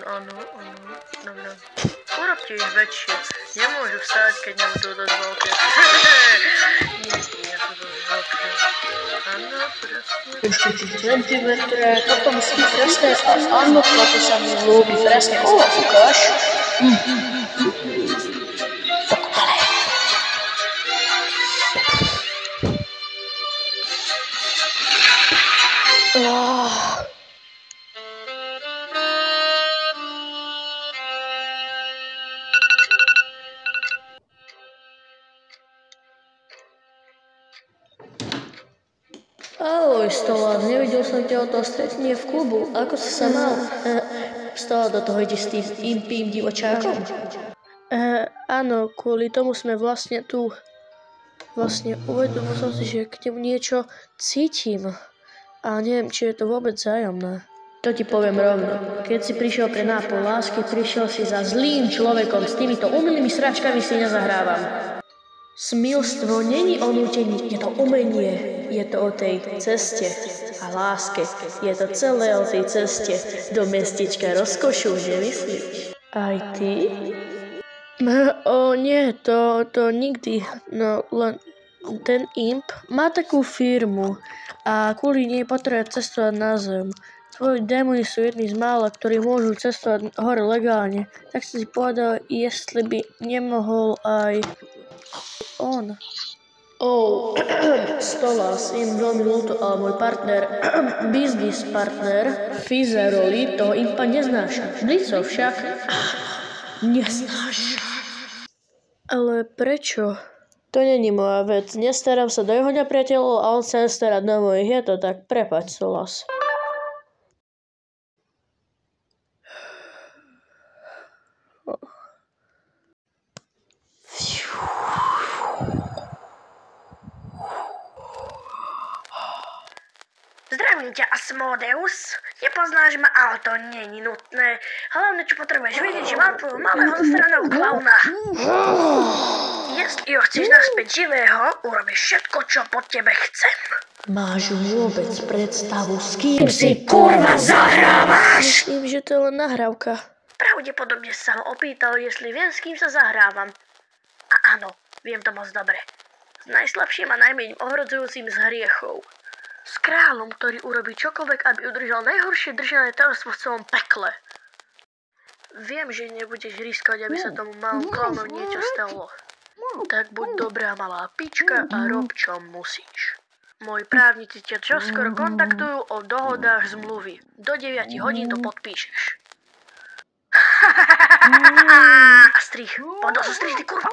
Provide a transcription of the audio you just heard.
Áno. Dobre. Urobte ich väčšie. Nemôžu vstať, keď nebudú dosť veľké. Nie sú dosť veľké. Áno, presne. Ešte 3 cm, toto musí byť presné. Áno, toto sa mi ľúbi presne. Ukáž. Ahoj, Stola, nevidel som ťa od toho stretnie v klubu. Ako si sa mal? Stola, do toho ideš s tým impým divočákom? Áno, kvôli tomu sme vlastne tu. Vlastne uvedomil som si, že k nemu niečo cítim. A neviem, či je to vôbec vzájomné. To ti poviem rovno. Keď si prišiel pre nápoj lásky, prišiel si za zlým človekom. S týmito umilými sračkami si nezahrávam. Smilstvo není o nútení, je to umenie. Je to o tej ceste a láske. Je to celé o tej ceste do mestečka rozkošu, nemyslíš? Aj ty? Nie, to nikdy. No, len ten imp má takú firmu a kvôli nej potrebuje cestovať na zem. Tvoji démoni sú jedni z mála, ktorí môžu cestovať hore legálne. Tak si povedal, jestli by nemohol aj on. Stolas, im veľmi ľúto, ale môj partner, biznis partner, Fizeroli, toho impa neznáša. Blicov však neznáša. Ale prečo? To není moja vec. Nestarám sa do jeho nepriateľov a on sa nestará do mojich. Je to tak, prepáč, Stolas. Zdravím ťa, Asmodeus. Nepoznáš ma, ale to nie je nutné. Hlavne, čo potrebuješ vedieť, že mám tvojho malého zasraného klauna. Jestli ho chceš naspäť živého, urobíš všetko, čo po tebe chcem. Máš vôbec predstavu, s kým si kurva zahrávaš? Myslím, že to je len nahrávka. Pravdepodobne sa ho opýtal, jestli viem, s kým sa zahrávam. A áno, viem to moc dobre. S najslabším a najmenej ohrozujúcim z hriechov. S kráľom, ktorý urobí čokoľvek, aby udržal najhoršie držané tajomstvo v celom pekle. Viem, že nebudeš riskať, aby sa tomu malému klaunovi niečo stalo. Tak buď dobrá malá pička a rob, čo musíš. Moji právnici ťa čoskoro kontaktujú o dohodách zmluvy. Do 9 hodín to podpíšeš. A strih, poď do sústrih, ty kurva!